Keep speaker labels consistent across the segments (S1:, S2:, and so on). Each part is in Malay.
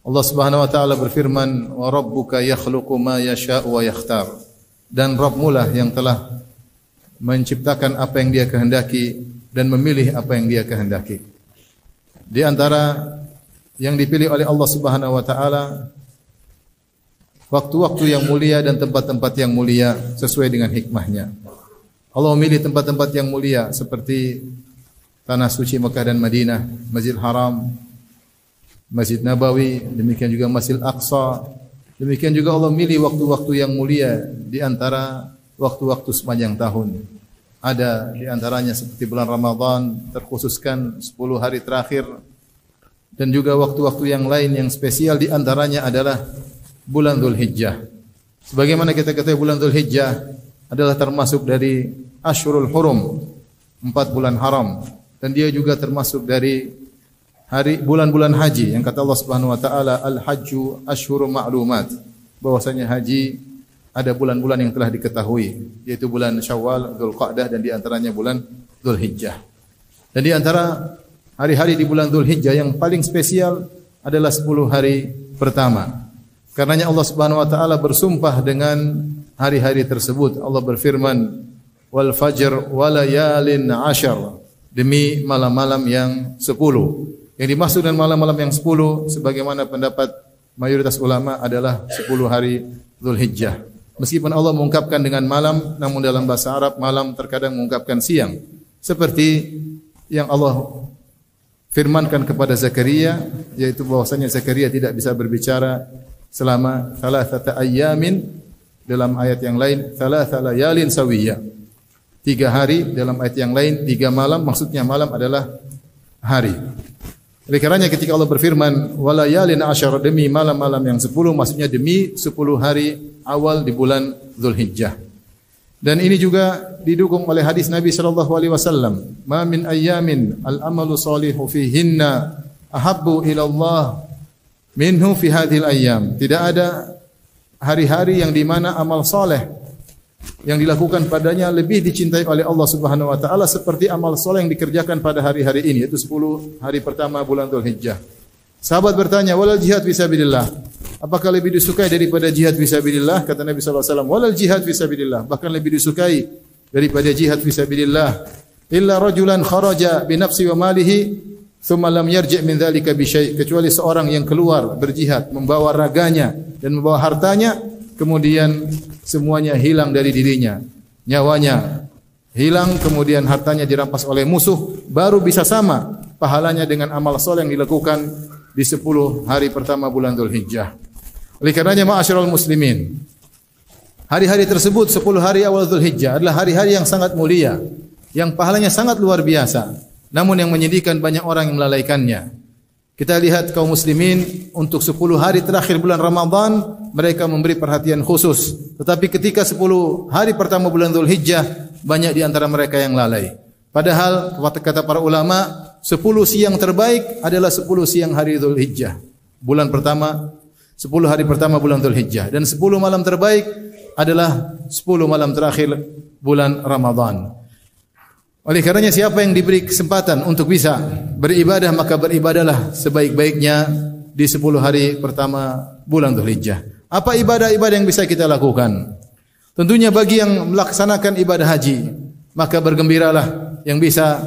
S1: Allah Subhanahu wa taala berfirman, "Wa rabbuka yakhluqu ma yasha'u wa yakhtar." Dan Rabbmu lah yang telah menciptakan apa yang Dia kehendaki dan memilih apa yang Dia kehendaki. Di antara yang dipilih oleh Allah Subhanahu wa taala waktu-waktu yang mulia dan tempat-tempat yang mulia sesuai dengan hikmahnya. Allah memilih tempat-tempat yang mulia seperti tanah suci Mekah dan Madinah, Masjid Haram, Masjid Nabawi, demikian juga Masjid Aqsa. Demikian juga Allah memilih waktu-waktu yang mulia di antara waktu-waktu sepanjang tahun. Ada di antaranya seperti bulan Ramadan, terkhususkan 10 hari terakhir, dan juga waktu-waktu yang lain yang spesial di antaranya adalah bulan Dzulhijjah. Sebagaimana kita ketahui bulan Dzulhijjah adalah termasuk dari Ashhurul Hurum, 4 bulan haram, dan dia juga termasuk dari hari bulan-bulan haji yang kata Allah Subhanahu wa taala, al-hajju asyhurun ma'lumat, bahwasanya haji ada bulan-bulan yang telah diketahui, yaitu bulan Syawal, Dzulqa'dah, dan di antaranya bulan Dzulhijjah. Dan di antara hari-hari di bulan Dzulhijjah yang paling spesial adalah 10 hari pertama. Karenanya Allah Subhanahu wa taala bersumpah dengan hari-hari tersebut. Allah berfirman, "Wal fajr wa layalin 'ashar." Demi malam-malam yang 10. Yang dimaksud dengan malam-malam yang 10 sebagaimana pendapat mayoritas ulama adalah 10 hari Dzulhijjah. Meskipun Allah mengungkapkan dengan malam, namun dalam bahasa Arab malam terkadang mengungkapkan siang. Seperti yang Allah firmankan kepada Zakaria, yaitu bahwasanya Zakaria tidak bisa berbicara selama 3 ayyamin, dalam ayat yang lain 3 layalin sawiyah. 3 hari, dalam ayat yang lain 3 malam, maksudnya malam adalah hari. Oleh karenanya ketika Allah berfirman walayalin asyara, demi malam-malam yang 10, maksudnya demi 10 hari awal di bulan Dzulhijjah. Dan ini juga didukung oleh hadis Nabi sallallahu alaihi wasallam, "Ma min ayyamin al-amalu salihu fihinna ahabbu ila Allah minhu fi hadhil ayyam." Tidak ada hari-hari yang di mana amal saleh yang dilakukan padanya lebih dicintai oleh Allah Subhanahu wa taala seperti amal saleh yang dikerjakan pada hari-hari ini, yaitu 10 hari pertama bulan Dzulhijjah. Sahabat bertanya, "Walal jihad fisabilillah?" Apakah lebih disukai daripada jihad fisabilillah? Kata Nabi sallallahu alaihi wasallam, "Walal jihad fisabilillah." Bahkan lebih disukai daripada jihad fisabilillah. "Illa rajulan kharaja bi nafsi wa malihi thumma lam yarji' min dzalika bi syai'." Kecuali seorang yang keluar berjihad membawa raganya dan membawa hartanya, kemudian semuanya hilang dari dirinya, nyawanya hilang, kemudian hartanya dirampas oleh musuh, baru bisa sama pahalanya dengan amal soleh yang dilakukan di 10 hari pertama bulan Dzulhijjah. Oleh karenanya ma'asyiral muslimin, hari-hari tersebut 10 hari awal Dzulhijjah adalah hari-hari yang sangat mulia, yang pahalanya sangat luar biasa. Namun yang menyedihkan banyak orang yang melalaikannya. Kita lihat kaum muslimin untuk 10 hari terakhir bulan Ramadan mereka memberi perhatian khusus. Tetapi ketika 10 hari pertama bulan Dzulhijjah banyak di antara mereka yang lalai. Padahal kata para ulama 10 siang terbaik adalah 10 siang hari Dzulhijjah. Bulan pertama 10 hari pertama bulan Dzulhijjah, dan 10 malam terbaik adalah 10 malam terakhir bulan Ramadan. Oleh karenanya siapa yang diberi kesempatan untuk bisa beribadah, maka beribadahlah sebaik-baiknya di 10 hari pertama bulan Dzulhijjah. Apa ibadah-ibadah yang bisa kita lakukan? Tentunya bagi yang melaksanakan ibadah haji, maka bergembiralah yang bisa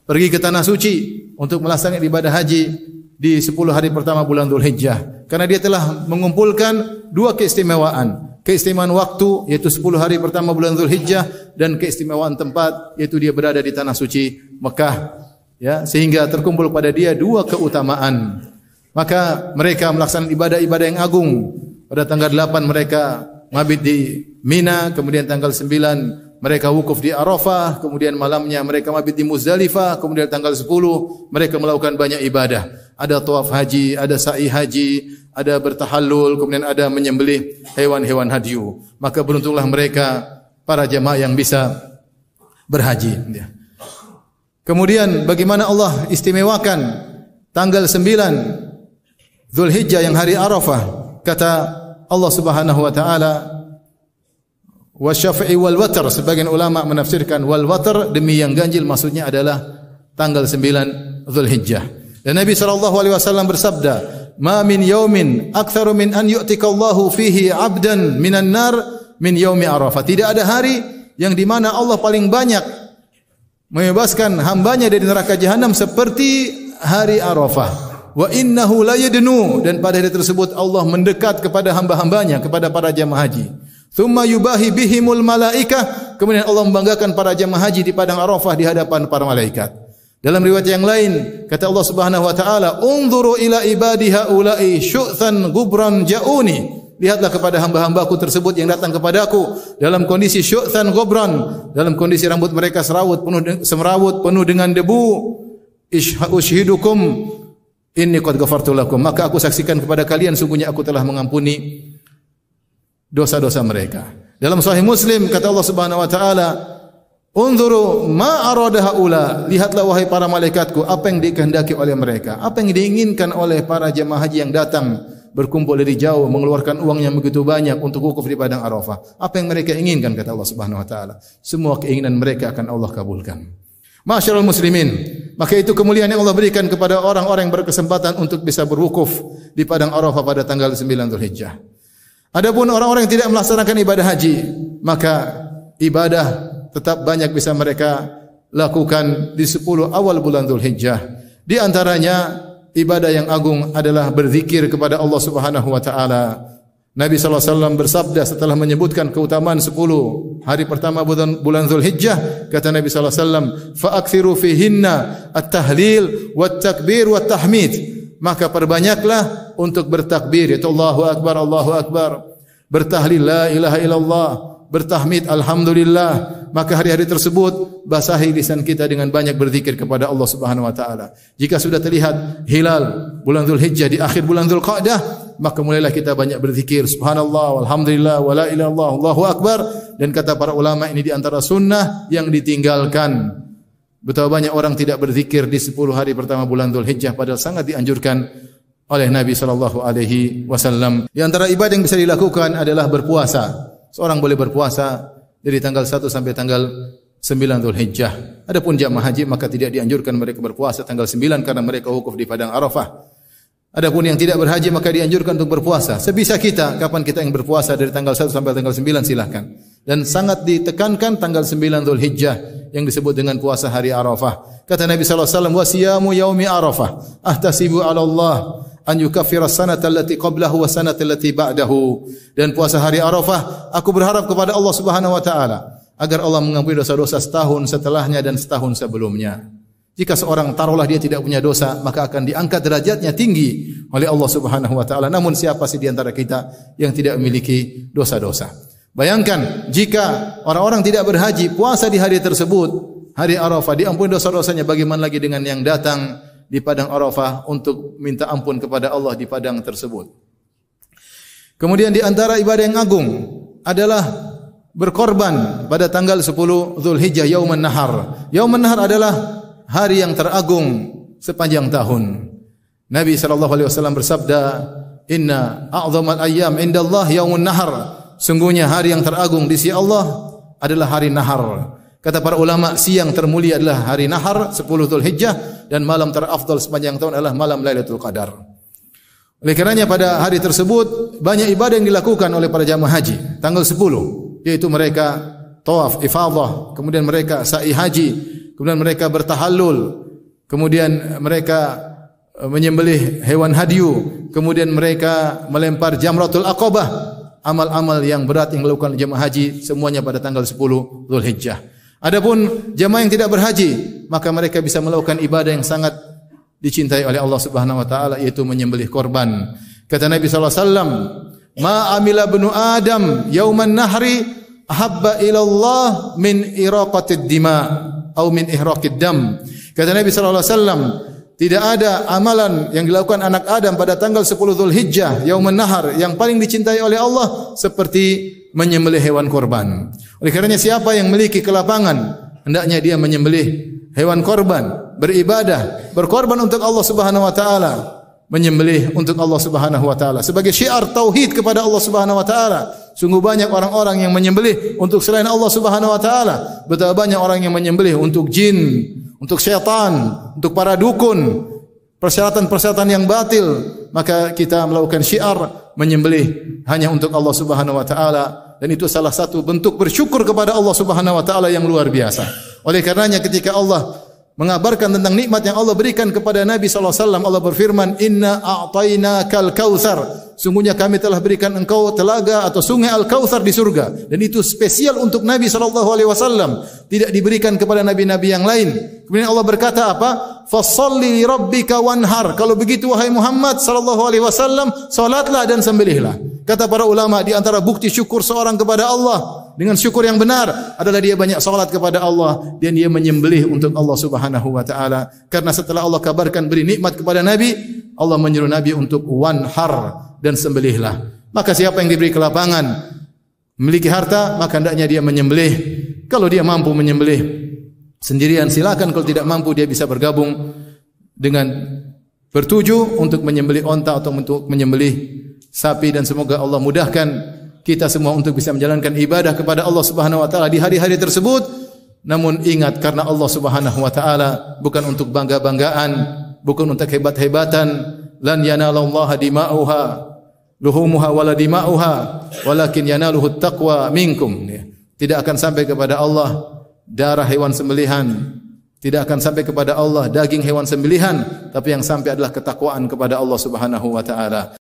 S1: pergi ke tanah suci untuk melaksanakan ibadah haji di 10 hari pertama bulan Dzulhijjah. Karena dia telah mengumpulkan 2 keistimewaan. Keistimewaan waktu, yaitu 10 hari pertama bulan Dzulhijjah, dan keistimewaan tempat, yaitu dia berada di tanah suci Mekah, ya, sehingga terkumpul pada dia 2 keutamaan. Maka mereka melaksanakan ibadah-ibadah yang agung. Pada tanggal 8 mereka mabit di Mina, kemudian tanggal 9 mereka wukuf di Arafah, kemudian malamnya mereka mabit di Muzdalifah, kemudian tanggal 10 mereka melakukan banyak ibadah. Ada tawaf haji, ada sa'i haji, ada bertahallul, kemudian ada menyembelih hewan-hewan hadyu. Maka beruntunglah mereka para jemaah yang bisa berhaji. Kemudian bagaimana Allah istimewakan tanggal 9 Dzulhijjah yang hari Arafah. Kata Allah Subhanahu wa taala, "Wasyafi'i wal watr." Sebagian ulama menafsirkan wal watr, demi yang ganjil, maksudnya adalah tanggal 9 Dzulhijjah. Dan Nabi sallallahu alaihi wasallam bersabda, "Ma min yaumin aktsaru min an yu'tikallahu fihi 'abdan minan nar min yaumi Arafah." Tidak ada hari yang di mana Allah paling banyak membebaskan hambanya dari neraka jahanam seperti hari Arafah. Wa innahu la yadnu, dan pada hari tersebut Allah mendekat kepada hamba-hambanya, kepada para jamaah haji. Tsumma yubahi bihimul malaikah, kemudian Allah membanggakan para jamaah haji di padang Arafah di hadapan para malaikat. Dalam riwayat yang lain kata Allah Subhanahu wa taala, "Unzuru ila ibadi haula'i syu'than gubran ja'uni." Lihatlah kepada hamba-hambaku tersebut yang datang kepadaku dalam kondisi syu'than gubran, dalam kondisi rambut mereka semrawut penuh dengan debu. Ushidukum inni qad ghafartu lakum, maka aku saksikan kepada kalian sungguhnya aku telah mengampuni dosa-dosa mereka. Dalam Sahih Muslim kata Allah Subhanahu wa taala, "Unzuru ma arada haula." Lihatlah wahai para malaikatku apa yang dikehendaki oleh mereka, apa yang diinginkan oleh para jemaah haji yang datang berkumpul dari jauh mengeluarkan uang yang begitu banyak untuk wukuf di padang Arafah. Apa yang mereka inginkan kata Allah Subhanahu wa taala? Semua keinginan mereka akan Allah kabulkan. Masyarul muslimin, maka itu kemuliaan yang Allah berikan kepada orang-orang yang berkesempatan untuk bisa berwukuf di padang Arafah pada tanggal 9 Dzulhijjah. Adapun orang-orang yang tidak melaksanakan ibadah haji, maka ibadah tetap banyak bisa mereka lakukan di 10 awal bulan Dzulhijjah. Di antaranya ibadah yang agung adalah berzikir kepada Allah Subhanahu wa taala. Nabi sallallahu alaihi wasallam bersabda setelah menyebutkan keutamaan 10 hari pertama bulan Dzulhijjah, kata Nabi sallallahu alaihi wasallam, "Fa'aktsiru fihinna at-tahlil wat-takbir wat-tahmid." Maka perbanyaklah untuk bertakbir, yaitu Allahu akbar, Allahu akbar, bertahlil la ilaha illallah, bertahmid alhamdulillah. Maka hari-hari tersebut basahi lisan kita dengan banyak berzikir kepada Allah Subhanahu wa taala. Jika sudah terlihat hilal bulan Dzulhijjah di akhir bulan Dzulqa'dah, maka mulailah kita banyak berzikir subhanallah walhamdulillah wala ilaha illallah Allahu akbar, dan kata para ulama ini di antara sunnah yang ditinggalkan. Betapa banyak orang tidak berzikir di 10 hari pertama bulan Dzulhijjah padahal sangat dianjurkan oleh Nabi sallallahu alaihi wasallam. Di antara ibadah yang bisa dilakukan adalah berpuasa. Seorang boleh berpuasa dari tanggal 1 sampai tanggal 9 Dzulhijjah. Adapun jamaah haji maka tidak dianjurkan mereka berpuasa tanggal 9 karena mereka wukuf di padang Arafah. Adapun yang tidak berhaji maka dianjurkan untuk berpuasa. Sebisa kita, kapan kita yang berpuasa dari tanggal 1 sampai tanggal 9 silahkan. Dan sangat ditekankan tanggal 9 Dzulhijjah yang disebut dengan puasa hari Arafah. Kata Nabi sallallahu alaihi wasallam, "Wa siyamu yaumi Arafah ahtasibu 'ala Allah an yukaffira as-sanata allati qablahu wa sanata allati ba'dahu." Dan puasa hari Arafah, aku berharap kepada Allah Subhanahu wa taala agar Allah mengampuni dosa-dosa setahun setelahnya dan setahun sebelumnya. Jika seorang taruhlah dia tidak punya dosa, maka akan diangkat derajatnya tinggi oleh Allah Subhanahu wa taala. Namun siapa sih di antara kita yang tidak memiliki dosa-dosa? Bayangkan jika orang-orang tidak berhaji, puasa di hari tersebut, hari Arafah, diampuni dosa-dosanya, bagaimana lagi dengan yang datang di padang Arafah untuk minta ampun kepada Allah di padang tersebut. Kemudian di antara ibadah yang agung adalah berkorban pada tanggal 10 Dzulhijjah, Yaumun Nahar. Yaumun Nahar adalah hari yang teragung sepanjang tahun. Nabi sallallahu alaihi wasallam bersabda, "Inna a'dhamal ayyam indallah yaumun nahar." Sungguhnya hari yang teragung di sisi Allah adalah hari nahar. Kata para ulama, siang termulia adalah hari nahar 10 Dzulhijjah dan malam terafdal sepanjang tahun adalah malam Lailatul Qadar. Oleh karenanya pada hari tersebut banyak ibadah yang dilakukan oleh para jamaah haji. Tanggal 10 yaitu mereka tawaf ifadah, kemudian mereka sa'i haji, kemudian mereka bertahallul, kemudian mereka menyembelih hewan hadyu, kemudian mereka melempar jamratul aqabah. Amal-amal yang berat yang dilakukan jemaah haji semuanya pada tanggal 10 Dzulhijjah. Adapun jemaah yang tidak berhaji, maka mereka bisa melakukan ibadah yang sangat dicintai oleh Allah Subhanahu wa taala, yaitu menyembelih korban. Kata Nabi sallallahu alaihi wasallam, "Ma amila ibnu Adam yauman nahri ahabba ila Allah min iraqatid dima atau min ihraqid dam." Kata Nabi sallallahu alaihi wasallam, tidak ada amalan yang dilakukan anak Adam pada tanggal 10 Dzulhijjah, Yaumun Nahar, yang paling dicintai oleh Allah seperti menyembelih hewan korban. Oleh karenanya siapa yang memiliki kelapangan, hendaknya dia menyembelih hewan korban, beribadah, berkorban untuk Allah Subhanahu wa taala, menyembelih untuk Allah Subhanahu wa taala sebagai syiar tauhid kepada Allah Subhanahu wa taala. Sungguh banyak orang-orang yang menyembelih untuk selain Allah Subhanahu wa taala. Betapa banyak orang yang menyembelih untuk jin, untuk syaitan, untuk para dukun, persyaratan-persyaratan yang batil, maka kita melakukan syiar menyembelih hanya untuk Allah Subhanahu wa taala, dan itu salah satu bentuk bersyukur kepada Allah Subhanahu wa taala yang luar biasa. Oleh karenanya ketika Allah mengabarkan tentang nikmat yang Allah berikan kepada Nabi sallallahu alaihi wasallam, Allah berfirman, "Inna a'tainakal kautsar." Sungguhnya kami telah berikan engkau telaga atau sungai Al-Kautsar di surga, dan itu spesial untuk Nabi sallallahu alaihi wasallam, tidak diberikan kepada nabi-nabi yang lain. Kemudian Allah berkata apa? "Fasholli li rabbika wanhar." Kalau begitu wahai Muhammad sallallahu alaihi wasallam, salatlah dan sembelihlah. Kata para ulama, di antara bukti syukur seorang kepada Allah dengan syukur yang benar adalah dia banyak salat kepada Allah dan dia menyembelih untuk Allah Subhanahu wa taala. Karena setelah Allah kabarkan beri nikmat kepada Nabi, Allah menyuruh Nabi untuk wanhar, dan sembelihlah. Maka siapa yang diberi kelapangan memiliki harta, maka hendaknya dia menyembelih. Kalau dia mampu menyembelih sendirian silakan, kalau tidak mampu dia bisa bergabung dengan bertujuh untuk menyembelih onta atau untuk menyembelih sapi, dan semoga Allah mudahkan kita semua untuk bisa menjalankan ibadah kepada Allah Subhanahu wa taala di hari-hari tersebut. Namun ingat, karena Allah Subhanahu wa taala, bukan untuk bangga-banggaan, bukan untuk hebat-hebatan. Lan yanalallaha dima'uha luhumuha wala dima'uha walakin yanaluhu taqwa minkum. Tidak akan sampai kepada Allah darah hewan sembelihan, tidak akan sampai kepada Allah daging hewan sembelihan, tapi yang sampai adalah ketakwaan kepada Allah Subhanahu wa taala.